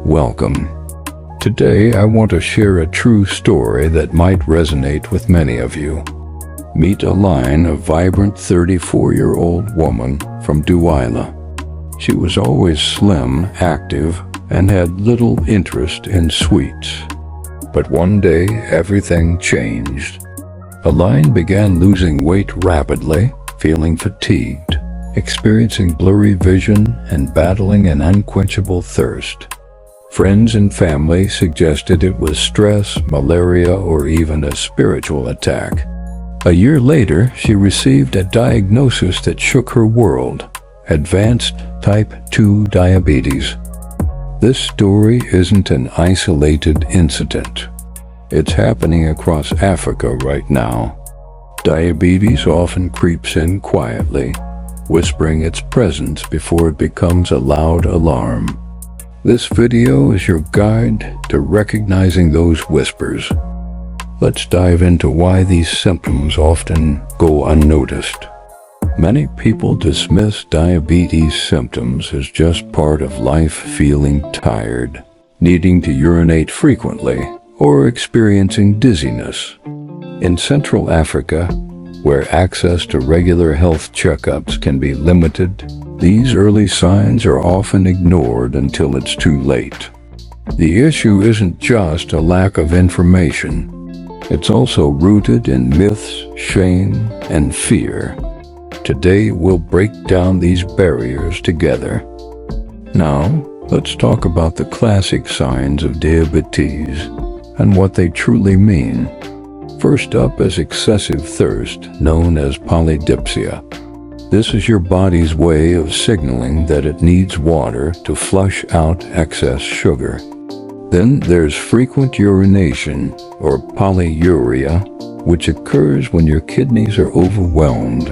welcome. Today I want to share a true story that might resonate with many of you. Meet Aline, a vibrant 34-year-old woman from Douala. She was always slim, active, and had little interest in sweets. But one day, everything changed. Aline began losing weight rapidly, feeling fatigued, experiencing blurry vision, and battling an unquenchable thirst. Friends and family suggested it was stress, malaria, or even a spiritual attack. A year later, she received a diagnosis that shook her world: advanced type 2 diabetes. This story isn't an isolated incident. It's happening across Africa right now. Diabetes often creeps in quietly, whispering its presence before it becomes a loud alarm. This video is your guide to recognizing those whispers. Let's dive into why these symptoms often go unnoticed. Many people dismiss diabetes symptoms as just part of life, feeling tired, needing to urinate frequently, or experiencing dizziness. In Central Africa, where access to regular health checkups can be limited, these early signs are often ignored until it's too late. The issue isn't just a lack of information. It's also rooted in myths, shame, and fear. Today we'll break down these barriers together. Now, let's talk about the classic signs of diabetes and what they truly mean. First up is excessive thirst, known as polydipsia. This is your body's way of signaling that it needs water to flush out excess sugar. Then there's frequent urination, or polyuria, which occurs when your kidneys are overwhelmed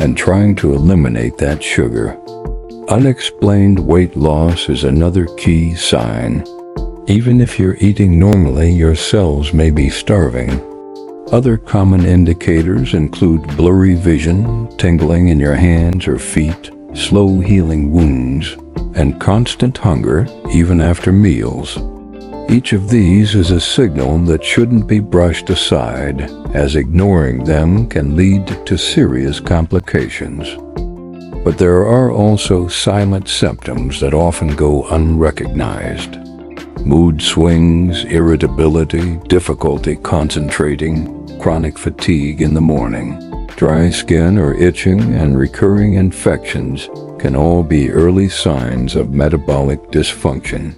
and trying to eliminate that sugar. Unexplained weight loss is another key sign. Even if you're eating normally, your cells may be starving. Other common indicators include blurry vision, tingling in your hands or feet, slow healing wounds, and constant hunger even after meals. Each of these is a signal that shouldn't be brushed aside, as ignoring them can lead to serious complications. But there are also silent symptoms that often go unrecognized. Mood swings, irritability, difficulty concentrating, chronic fatigue in the morning, dry skin or itching, and recurring infections can all be early signs of metabolic dysfunction.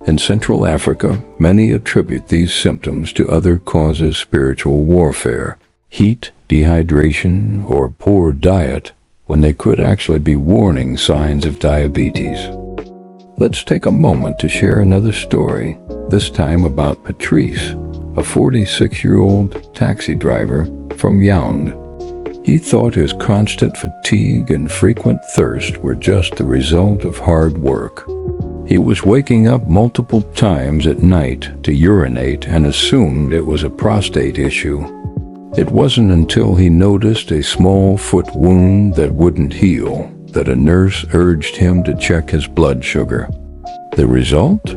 In Central Africa, many attribute these symptoms to other causes: spiritual warfare, heat, dehydration, or poor diet, when they could actually be warning signs of diabetes. Let's take a moment to share another story, this time about Patrice, a 46-year-old taxi driver from Yaoundé. He thought his constant fatigue and frequent thirst were just the result of hard work. He was waking up multiple times at night to urinate and assumed it was a prostate issue. It wasn't until he noticed a small foot wound that wouldn't heal that a nurse urged him to check his blood sugar. The result?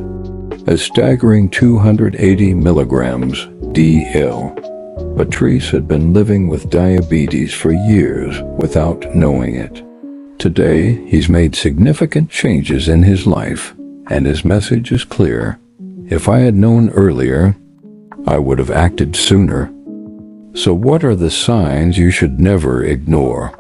A staggering 280 milligrams DL. Patrice had been living with diabetes for years without knowing it. Today, he's made significant changes in his life, and his message is clear: if I had known earlier, I would have acted sooner. So what are the signs you should never ignore?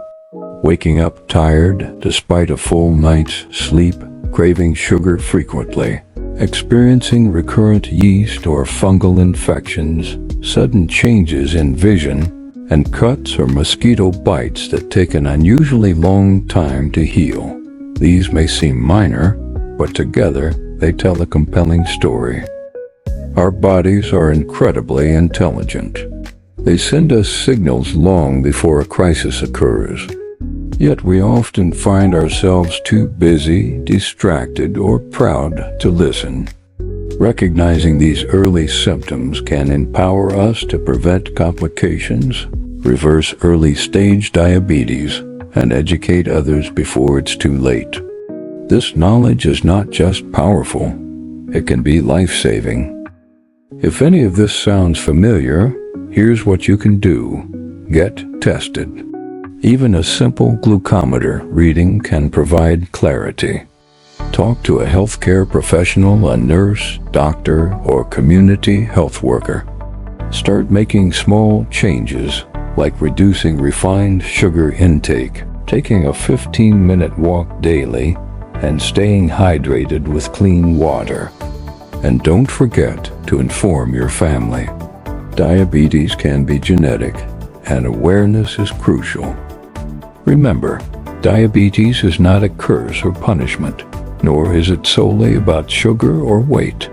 Waking up tired despite a full night's sleep, craving sugar frequently, experiencing recurrent yeast or fungal infections, sudden changes in vision, and cuts or mosquito bites that take an unusually long time to heal. These may seem minor, but together they tell a compelling story. Our bodies are incredibly intelligent. They send us signals long before a crisis occurs. Yet we often find ourselves too busy, distracted, or proud to listen. Recognizing these early symptoms can empower us to prevent complications, reverse early-stage diabetes, and educate others before it's too late. This knowledge is not just powerful, it can be life-saving. If any of this sounds familiar, here's what you can do. Get tested. Even a simple glucometer reading can provide clarity. Talk to a healthcare professional, a nurse, doctor, or community health worker. Start making small changes, like reducing refined sugar intake, taking a 15-minute walk daily, and staying hydrated with clean water. And don't forget to inform your family. Diabetes can be genetic, and awareness is crucial. Remember, diabetes is not a curse or punishment, nor is it solely about sugar or weight.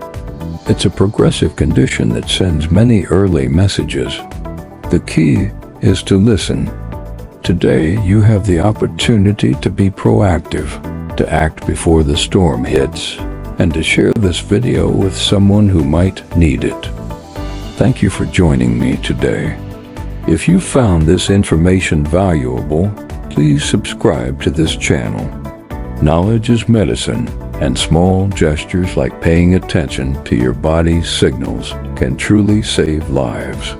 It's a progressive condition that sends many early messages. The key is to listen. Today, you have the opportunity to be proactive, to act before the storm hits, and to share this video with someone who might need it. Thank you for joining me today. If you found this information valuable, please subscribe to this channel. Knowledge is medicine, and small gestures like paying attention to your body's signals can truly save lives.